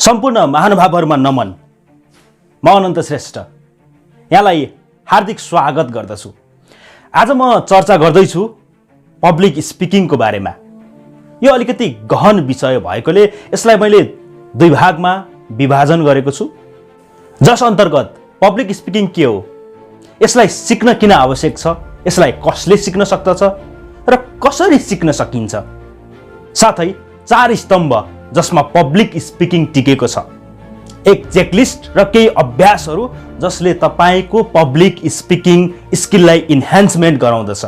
सम्पूर्ण महानुभावहरुमा नमन। म अनन्त श्रेष्ठ यहाँलाई हार्दिक स्वागत गर्दछु। आज म चर्चा गर्दैछु पब्लिक स्पिकिङको बारेमा। यो अलिकति गहन विषय भएकोले यसलाई मैले दुई भागमा विभाजन गरेको छु, जस अन्तर्गत पब्लिक स्पिकिङ के हो, यसलाई सिक्न किन आवश्यक छ, यसलाई कसले सिक्न सक्दछ र कसरी सिक्न सकिन्छ, साथै 4 स्तम्भ जसमा पब्लिक स्पिकिङ टिकेको छ, एक चेकलिस्ट र केही अभ्यासहरू जसले तपाईको पब्लिक स्पिकिङ स्किललाई इन्हान्समेन्ट गराउँदछ।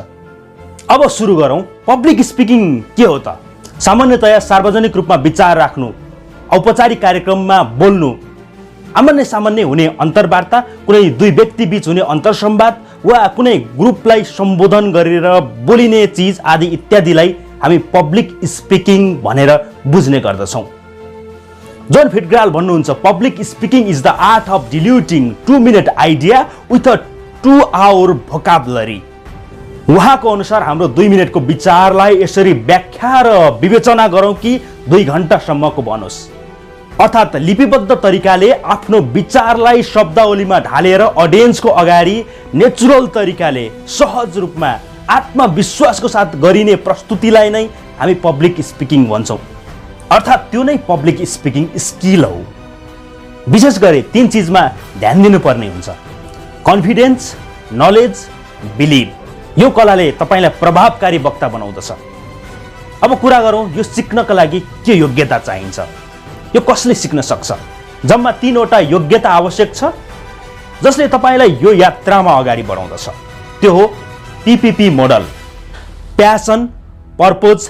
अब सुरु गरौँ। पब्लिक स्पिकिङ के हो त? सामान्यतया सार्वजनिक रूपमा विचार राख्नु, औपचारिक कार्यक्रममा बोल्नु, सामान्य सामान्य हुने अन्तर्वार्ता, कुनै दुई व्यक्ति बीच हुने अन्तरसंवाद वा कुनै ग्रुपलाई सम्बोधन गरेर बोलिने चीज आदि इत्यादिलाई हामी पब्लिक स्पिकिङ भनेर बुझ्ने गर्दछौं। जोन फिटग्राल भन्नुहुन्छ, public speaking is the art of diluting 2-minute idea with a 2-hour vocabulary. उहाँको अनुसार हाम्रो 2 मिनेटको विचारलाई यसरी व्याख्या र विवेचना गरौँ कि 2 घण्टासम्मको बनोस्। अर्थात् लिपिबद्ध तरिकाले आफ्नो विचारलाई शब्दावलीमा ढालेर अडियन्सको अगाडि नेचुरल तरिकाले सहज रूपमा आत्मविश्वासको साथ गरिने प्रस्तुतिलाई नै हामी पब्लिक स्पिकिङ भन्छौँ। अर्थात् त्यो नै पब्लिक स्पिकिङ स्किल हो। विशेष गरी 3 चीजमा ध्यान दिनुपर्ने हुन्छ: कन्फिडेन्स, नलेज, बिलिभ। यो कलाले तपाईलाई प्रभावकारी वक्ता बनाउँदछ। अब कुरा गरौँ यो सिक्नका लागि के योग्यता चाहिन्छ, यो कसले सिक्न सक्छ। जम्मा 3 वटा योग्यता आवश्यक छ जसले तपाईलाई यो यात्रामा अगाडि बढाउँदछ। त्यो हो PPP model, passion, purpose,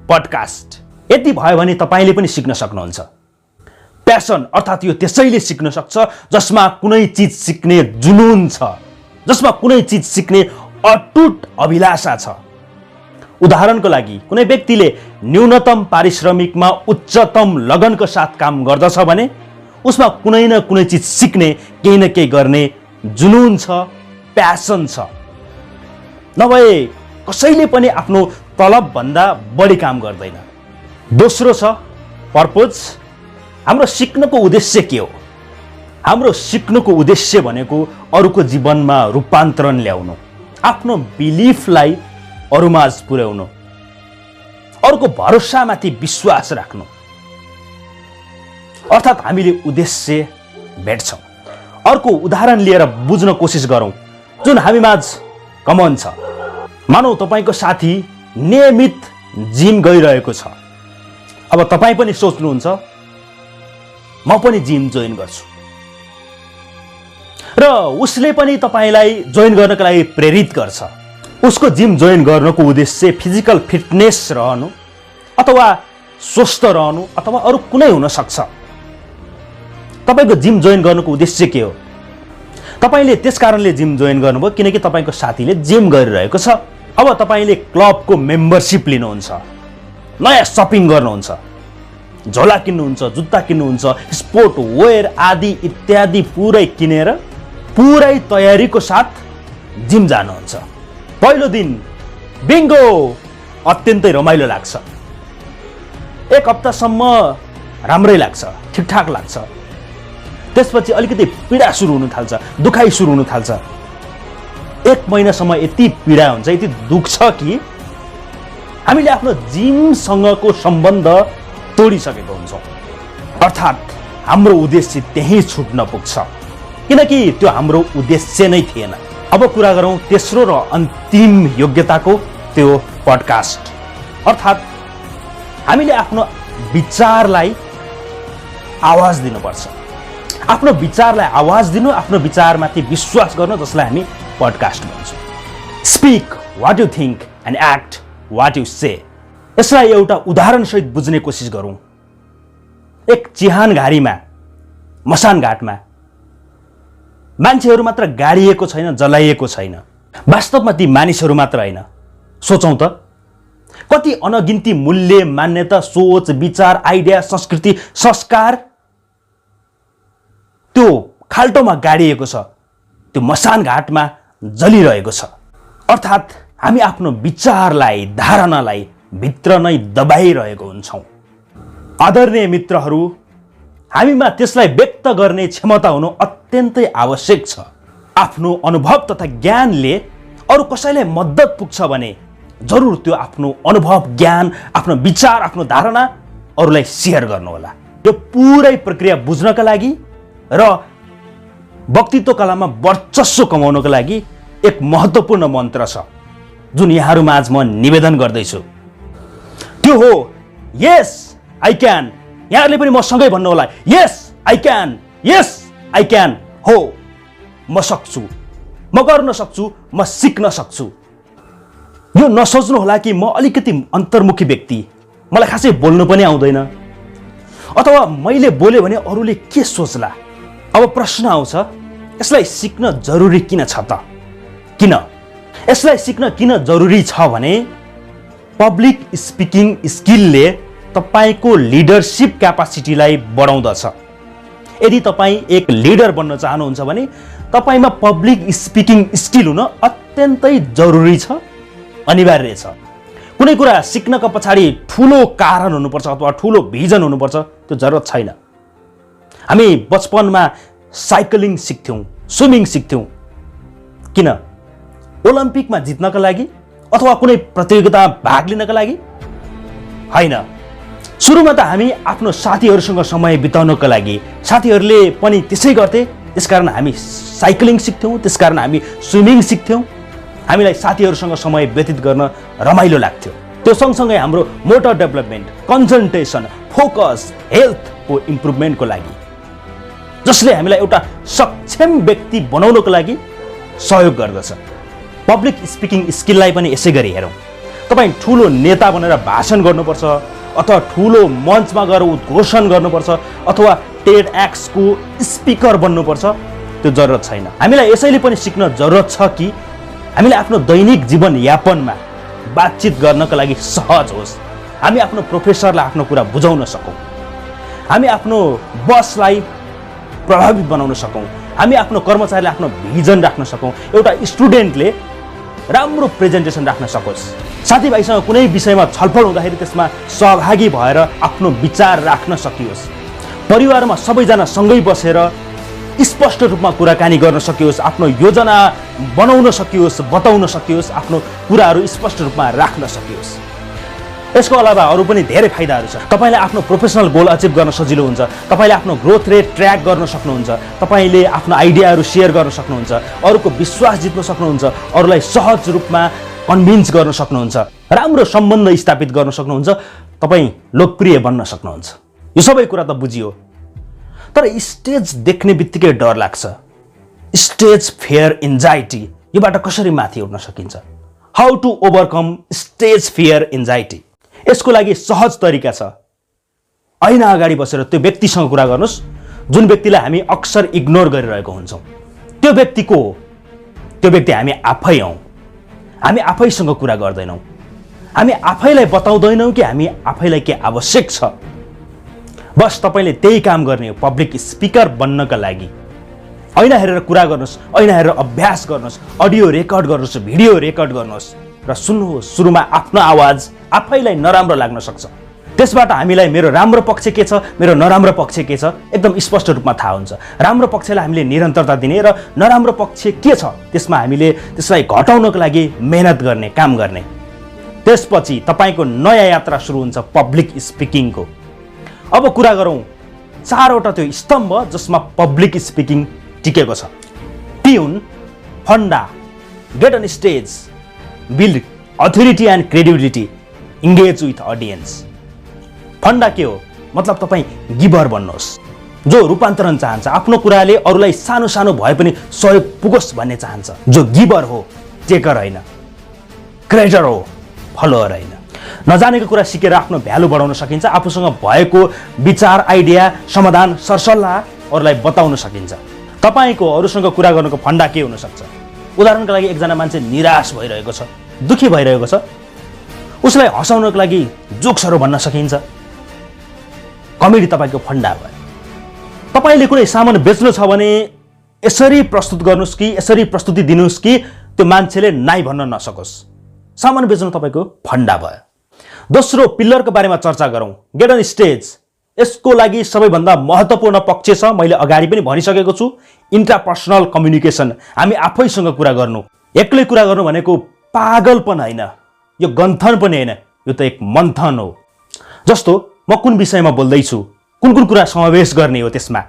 podcast. यति भयो भने तपाईले पनि सिक्न सक्नुहुन्छ। प्यासन अर्थात् यो त्यसैले सिक्न सक्छ जसमा कुनै चीज सिक्ने जुनून छ, जसमा कुनै चीज सिक्ने अटुट अभिलाषा छ। उदाहरणको लागि कुनै व्यक्तिले न्यूनतम पारिश्रमिकमा उच्चतम लगनको साथ काम गर्दछ भने उसमा कुनै न कुनै चीज सिक्ने, केही न केही गर्ने जुनून छ, प्यासन छ। नभए कसैले पनि आफ्नो तलब भन्दा बढी काम गर्दैन। दोस्रो छ पर्पज। हाम्रो सिक्नको उद्देश्य के हो? हाम्रो सिक्नुको उद्देश्य भनेको अरूको जीवनमा रूपान्तरण ल्याउनु, आफ्नो बिलिफलाई अरूमाझ पुर्याउनु, अरूको भरोसामाथि विश्वास राख्नु। अर्थात् हामीले उद्देश्य भेट्छौँ। अर्को उदाहरण लिएर बुझ्न कोसिस गरौँ जुन हामीमाझ कमन छ। मानौ तपाईको साथी नियमित जिम गइरहेको छ। अब तपाई पनि सोच्नुहुन्छ म पनि जिम जोइन गर्छु, र उसले पनि तपाईलाई जोइन गर्नका लागि प्रेरित गर्छ। उसको जिम जोइन गर्नको उद्देश्य फिजिकल फिटनेस रहनु अथवा स्वस्थ रहनु अथवा अरू कुनै हुन सक्छ। तपाईको जिम जोइन गर्नुको उद्देश्य के हो? तपाईले त्यस कारणले जिम जोइन गर्नुभयो किनकि तपाईको साथीले जिम गरिरहेको छ। अब तपाईले क्लबको मेम्बरशिप लिनुहुन्छ, नयाँ शपिङ गर्नुहुन्छ, झोला किन्नुहुन्छ, जुत्ता किन्नुहुन्छ, स्पोर्ट वेयर आदि इत्यादि पुरै किनेर पुरै तयारीको साथ जिम जानुहुन्छ। पहिलो दिन बिङ्गो अत्यन्तै रमाइलो लाग्छ। 1 हप्तासम्म राम्रै लाग्छ, ठिकठाक लाग्छ। त्यसपछि अलिकति पीडा सुरु हुन थाल्छ, दुखाइ सुरु हुन थाल्छ। 1 महिनासम्म यति पीडा हुन्छ, यति दुख्छ कि हामीले आफ्नो जिमसँगको सम्बन्ध तोडिसकेको हुन्छौँ। अर्थात् हाम्रो उद्देश्य त्यही छुट्न पुग्छ किनकि त्यो हाम्रो उद्देश्य नै थिएन। अब कुरा गरौँ तेस्रो र अन्तिम योग्यताको, त्यो पडकास्ट। अर्थात् हामीले आफ्नो विचारलाई आवाज दिनुपर्छ। आफ्नो विचारलाई आवाज दिनु, आफ्नो विचारमाथि विश्वास गर्नु, जसलाई हामी पडकास्ट भन्छौँ। Speak what you think and act what you say. यसलाई एउटा उदाहरणसहित बुझ्ने कोसिस गरौँ। एक चिहान घारीमा, मसान घाटमा मान्छेहरू मात्र गाडिएको छैन, जलाइएको छैन। वास्तवमा ती मानिसहरू मात्र होइन। सोचौँ त, कति अनगिन्ती मूल्य, मान्यता, सोच, विचार, आइडिया, संस्कृति, संस्कार त्यो खाल्टोमा गाडिएको छ, त्यो मसान घाटमा जलिरहेको छ। अर्थात् हामी आफ्नो विचारलाई, धारणालाई भित्र नै दबाइरहेको हुन्छौँ। आदरणीय मित्रहरू, हामीमा त्यसलाई व्यक्त गर्ने क्षमता हुनु अत्यन्तै आवश्यक छ। आफ्नो अनुभव तथा ज्ञानले अरू कसैलाई मद्दत पुग्छ भने जरुर त्यो आफ्नो अनुभव, ज्ञान, आफ्नो विचार, आफ्नो धारणा अरूलाई सेयर गर्नुहोला। यो पुरै प्रक्रिया बुझ्नका लागि र व्यक्तित्व कलामा वर्चस्व कमाउनका लागि एक महत्त्वपूर्ण मन्त्र छ जुन यहाँहरूमाझ म निवेदन गर्दैछु। त्यो हो यस आई क्यान। यहाँहरूले पनि मसँगै भन्नुहोला, yes I can, yes I can. हो, म सक्छु, म गर्न सक्छु, म सिक्न सक्छु। यो नसोच्नु होला कि म अलिकति अन्तर्मुखी व्यक्ति, मलाई खासै बोल्नु पनि आउँदैन, अथवा मैले बोले भने अरूले के सोच्ला। अब प्रश्न आउँछ, यसलाई सिक्न जरुरी किन छ त? किन यसलाई सिक्न किन जरुरी छ भने पब्लिक स्पिकिङ स्किलले तपाईको लिडरशिप क्यापासिटीलाई बढाउँदछ। यदि तपाईँ एक लिडर बन्न चाहनुहुन्छ भने तपाईमा पब्लिक स्पिकिङ स्किल हुन अत्यन्तै जरुरी छ, अनिवार्य छ। कुनै कुरा सिक्नका पछाडि ठुलो कारण हुनुपर्छ अथवा ठुलो भिजन हुनुपर्छ, त्यो जरुरत छैन। हामी बचपनमा साइक्लिङ सिक्थ्यौँ, स्विमिङ सिक्थ्यौँ। किन? ओलम्पिकमा जित्नका लागि अथवा कुनै प्रतियोगितामा भाग लिनका लागि होइन। सुरुमा त हामी आफ्नो साथीहरूसँग समय बिताउनका लागि, साथीहरूले पनि त्यसै गर्थे, त्यसकारण हामी साइक्लिङ सिक्थ्यौँ, त्यसकारण हामी स्विमिङ सिक्थ्यौँ। हामीलाई साथीहरूसँग समय व्यतीत गर्न रमाइलो लाग्थ्यो। त्यो सँगसँगै हाम्रो मोटर डेभलपमेन्ट, कन्सन्ट्रेसन, फोकस, हेल्थको इम्प्रुभमेन्टको लागि, जसले हामीलाई एउटा सक्षम व्यक्ति बनाउनको लागि सहयोग गर्दछ। पब्लिक स्पिकिङ स्किललाई पनि यसै गरी हेरौँ। तपाईँ ठुलो नेता बनेर भाषण गर्नुपर्छ अथवा ठुलो मञ्चमा गएर उद्घोषण गर्नुपर्छ अथवा टेड एक्सको स्पिकर बन्नुपर्छ, त्यो जरुरत छैन। हामीलाई यसैले पनि सिक्न जरुरत छ कि हामीले आफ्नो दैनिक जीवनयापनमा बातचित गर्नका लागि सहज होस्। हामी आफ्नो प्रोफेसरलाई आफ्नो कुरा बुझाउन सकौँ, हामी आफ्नो बसलाई प्रभावित बनाउन सकौँ, हामी आफ्नो कर्मचारीलाई आफ्नो भिजन राख्न सकौँ, एउटा स्टुडेन्टले राम्रो प्रेजेन्टेसन राख्न सकोस्, साथीभाइसँग कुनै विषयमा छलफल हुँदाखेरि त्यसमा सहभागी भएर आफ्नो विचार राख्न सकियोस्, परिवारमा सबैजना सँगै बसेर स्पष्ट रूपमा कुराकानी गर्न सकियोस्, आफ्नो योजना बनाउन सकियोस्, बताउन सकियोस्, आफ्नो कुराहरू स्पष्ट रूपमा राख्न सकियोस्। यसको अलावा अरू पनि धेरै फाइदाहरू छ। तपाईँले आफ्नो प्रोफेसनल गोल अचिभ गर्न सजिलो हुन्छ, तपाईँले आफ्नो ग्रोथ रेट ट्र्याक गर्न सक्नुहुन्छ, तपाईँले आफ्नो आइडियाहरू सेयर गर्न सक्नुहुन्छ, अरूको विश्वास जित्न सक्नुहुन्छ, अरूलाई सहज रूपमा कन्भिन्स गर्न सक्नुहुन्छ, राम्रो सम्बन्ध स्थापित गर्न सक्नुहुन्छ, तपाईँ लोकप्रिय बन्न सक्नुहुन्छ। यो सबै कुरा त बुझियो, तर स्टेज देख्ने बित्तिकै डर लाग्छ। स्टेज फियर एन्जाइटी, योबाट कसरी माथि उठ्न सकिन्छ? How to overcome stage fear anxiety. यसको लागि सहज तरिका छ। ऐना अगाडि बसेर त्यो व्यक्तिसँग कुरा गर्नुहोस् जुन व्यक्तिलाई हामी अक्सर इग्नोर गरिरहेको हुन्छौँ। त्यो व्यक्ति को हो? त्यो व्यक्ति हामी आफै हौँ। हामी आफैसँग कुरा गर्दैनौँ, हामी आफैलाई बताउँदैनौँ कि हामी आफैलाई के आवश्यक छ। बस तपाईँले त्यही काम गर्ने हो पब्लिक स्पिकर बन्नका लागि। ऐना हेरेर कुरा गर्नुहोस्, ऐना हेरेर अभ्यास गर्नुहोस्, अडियो रेकर्ड गर्नुहोस्, भिडियो रेकर्ड गर्नुहोस् र सुन्नुहोस्। सुरुमा आफ्नो आवाज आफैलाई नराम्रो लाग्न सक्छ, त्यसबाट हामीलाई मेरो राम्रो पक्ष के छ, मेरो नराम्रो पक्ष के छ एकदम स्पष्ट रूपमा थाहा हुन्छ। राम्रो पक्षलाई हामीले निरन्तरता दिने र नराम्रो पक्ष के छ त्यसमा हामीले त्यसलाई घटाउनको लागि मेहनत गर्ने, काम गर्ने। त्यसपछि तपाईँको नयाँ यात्रा सुरु हुन्छ पब्लिक स्पिकिङको। अब कुरा गरौँ चारवटा त्यो स्तम्भ जसमा पब्लिक स्पिकिङ टिकेको छ। Tune, funda, get on stage, build authority and credibility, engage with audience. Funda के हो? मतलब तपाईँ गिभर बन्नुहोस्, जो रूपान्तरण चाहन्छ, आफ्नो कुराले अरूलाई सानो सानो भए पनि सहयोग पुगोस् भन्ने चाहन्छ। जो गिभर हो, टेकर होइन, क्रिएटर हो, फलोअर होइन। नजानेको कुरा सिकेर आफ्नो भ्यालु बढाउन सकिन्छ, आफूसँग भएको विचार, आइडिया, समाधान, सरसल्लाह अरूलाई बताउन सकिन्छ। तपाईँको अरूसँग कुरा गर्नुको फन्डा के हुनसक्छ? उदाहरणका लागि एकजना मान्छे निराश भइरहेको छ, दुःखी भइरहेको छ, उसलाई हँसाउनको लागि जोक्सहरू भन्न सकिन्छ। कमेडी तपाईँको फन्डा भयो। तपाईँले कुनै सामान बेच्नु छ भने यसरी प्रस्तुत गर्नुहोस् कि यसरी प्रस्तुति दिनुहोस् कि त्यो मान्छेले नाइ भन्न नसकोस्। सामान बेच्नु तपाईँको फन्डा भयो। दोस्रो पिल्लरको बारेमा चर्चा गरौँ, गेट अन स्टेज। यसको लागि सबैभन्दा महत्त्वपूर्ण पक्ष छ, मैले अगाडि पनि भनिसकेको छु, इन्ट्रापर्सनल कम्युनिकेसन। हामी आफैसँग कुरा गर्नु। एक्लै कुरा गर्नु भनेको पागलपन होइन, यो गन्थन पनि होइन, यो त एक मन्थन हो। जस्तो म कुन विषयमा बोल्दैछु, कुन कुन कुरा समावेश गर्ने हो, त्यसमा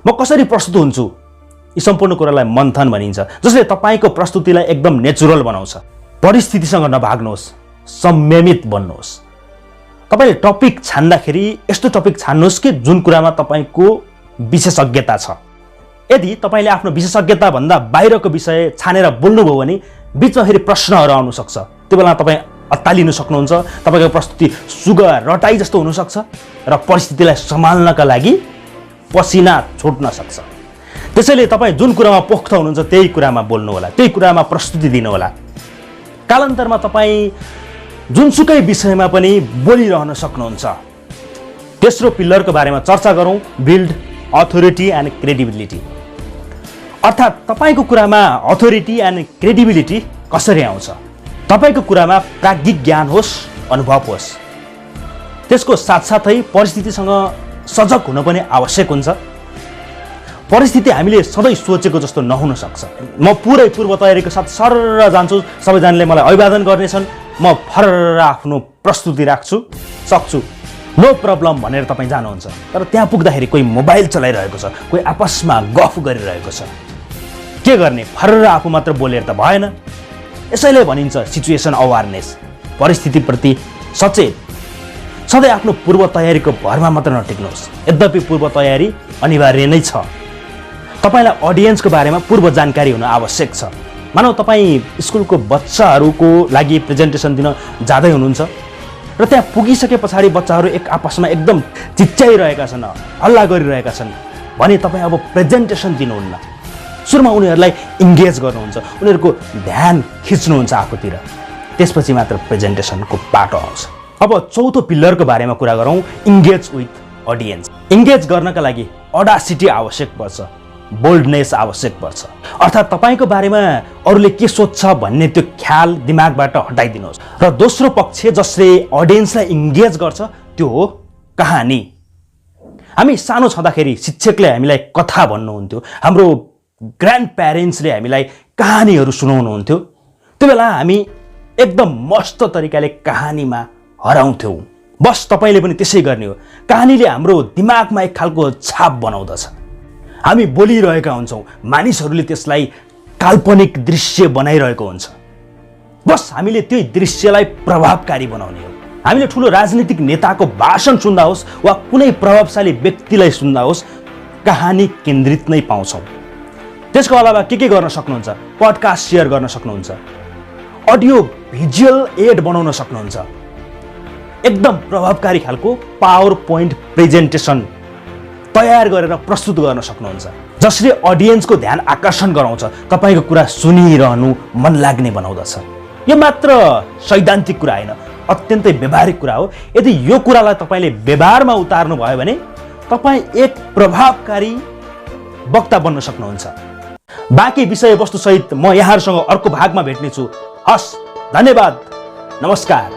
म कसरी प्रस्तुत हुन्छु, यी सम्पूर्ण कुरालाई मन्थन भनिन्छ, जसले तपाईँको प्रस्तुतिलाई एकदम नेचुरल बनाउँछ। परिस्थितिसँग नभाग्नुहोस्, संयमित बन्नुहोस्। तपाईँले टपिक छान्दाखेरि यस्तो टपिक छान्नुहोस् कि जुन कुरामा तपाईँको विशेषज्ञता छ। यदि तपाईँले आफ्नो विशेषज्ञता भन्दा बाहिरको विषय छानेर बोल्नुभयो भने बिचमा फेरि प्रश्नहरू आउन सक्छ। त्यो बेला तपाईँ अत्तालिन सक्नुहुन्छ, तपाईँको प्रस्तुति सुगा रटाई जस्तो हुनसक्छ र परिस्थितिलाई सम्हाल्नका लागि पसिना छुट्न सक्छ। त्यसैले तपाईँ जुन कुरामा पोख्त हुनुहुन्छ त्यही कुरामा बोल्नु होला, त्यही कुरामा प्रस्तुति दिनु होला। कालान्तरमा तपाईँ जुनसुकै विषयमा पनि बोलिरहन सक्नुहुन्छ। तेस्रो पिल्लरको बारेमा चर्चा गरौँ, बिल्ड अथोरिटी एन्ड क्रेडिबिलिटी। अर्थात् तपाईँको कुरामा अथोरिटी एन्ड क्रेडिबिलिटी कसरी आउँछ? तपाईँको कुरामा प्राज्ञिक ज्ञान होस्, अनुभव होस्। त्यसको साथसाथै परिस्थितिसँग सजग हुन पनि आवश्यक हुन्छ। परिस्थिति हामीले सधैँ सोचेको जस्तो नहुन सक्छ। म पुरै पूर्व तयारीको साथ सरर जान्छु, सबैजनाले मलाई अभिवादन गर्नेछन्, म फरर आफ्नो प्रस्तुति राख्छु, सक्छु, नो प्रब्लम भनेर तपाईँ जानुहुन्छ। तर त्यहाँ पुग्दाखेरि कोही मोबाइल चलाइरहेको छ, कोही आपसमा गफ गरिरहेको छ। के गर्ने? फरर आफू मात्र बोलेर त भएन। यसैले भनिन्छ सिचुएसन अवेरनेस, परिस्थितिप्रति सचेत। सधैँ आफ्नो पूर्व तयारीको भरमा मात्र नटिक्नुहोस्। यद्यपि पूर्व तयारी अनिवार्य नै छ। तपाईँलाई अडियन्सको बारेमा पूर्व जानकारी हुन आवश्यक छ। मानौ तपाईँ स्कुलको बच्चाहरूको लागि प्रेजेन्टेसन दिन जाँदै हुनुहुन्छ र त्यहाँ पुगिसके पछाडि बच्चाहरू एक आपसमा एकदम चिच्याइरहेका छन्, हल्ला गरिरहेका छन् भने तपाईँ अब प्रेजेन्टेसन दिनुहुन्न। सुरुमा उनीहरूलाई इङ्गेज गर्नुहुन्छ, उनीहरूको ध्यान खिच्नुहुन्छ आफूतिर, त्यसपछि मात्र प्रेजेन्टेसनको बाटो आउँछ। अब चौथो पिल्लरको बारेमा कुरा गरौँ, इङ्गेज विथ अडियन्स। इङ्गेज गर्नका लागि अडासिटी आवश्यक पर्छ, बोल्डनेस आवश्यक पर्छ। अर्थात् तपाईँको बारेमा अरूले के सोध्छ भन्ने त्यो ख्याल दिमागबाट हटाइदिनुहोस्। र दोस्रो पक्ष जसले अडियन्सलाई इङ्गेज गर्छ त्यो हो कहानी। हामी सानो छँदाखेरि शिक्षकले हामीलाई कथा भन्नुहुन्थ्यो, हाम्रो ग्रान्ड प्यारेन्ट्सले हामीलाई कहानीहरू सुनाउनुहुन्थ्यो। त्यो बेला हामी एकदम मस्त तरिकाले कहानीमा हराउँथ्यौँ। बस तपाईँले पनि त्यसै गर्ने हो। कहानीले हाम्रो दिमागमा एक खालको छाप बनाउँदछ। हामी बोलिरहेका हुन्छौँ, मानिसहरूले त्यसलाई काल्पनिक दृश्य बनाइरहेको हुन्छ। बस हामीले त्यही दृश्यलाई प्रभावकारी बनाउने हो। हामीले ठुलो राजनीतिक नेताको भाषण सुन्दा होस् वा कुनै प्रभावशाली व्यक्तिलाई सुन्दा होस्, कहानी केन्द्रित नै पाउँछौँ। त्यसको अलावा के गर्न सक्नुहुन्छ? पडकास्ट सेयर गर्न सक्नुहुन्छ, अडियो भिजुअल एड बनाउन सक्नुहुन्छ, एकदम प्रभावकारी खालको पावर पोइन्ट प्रेजेन्टेसन तयार गरेर प्रस्तुत गर्न सक्नुहुन्छ, जसले अडियन्सको ध्यान आकर्षण गराउँछ, तपाईँको कुरा सुनिरहनु मन लाग्ने बनाउँदछ। यो मात्र सैद्धान्तिक कुरा होइन, अत्यन्तै व्यवहारिक कुरा हो। यदि यो कुरालाई तपाईँले व्यवहारमा उतार्नु भयो भने तपाईँ एक प्रभावकारी वक्ता बन्न सक्नुहुन्छ। बाँकी विषयवस्तुसहित म यहाँहरूसँग अर्को भागमा भेट्नेछु। हस्, धन्यवाद, नमस्कार।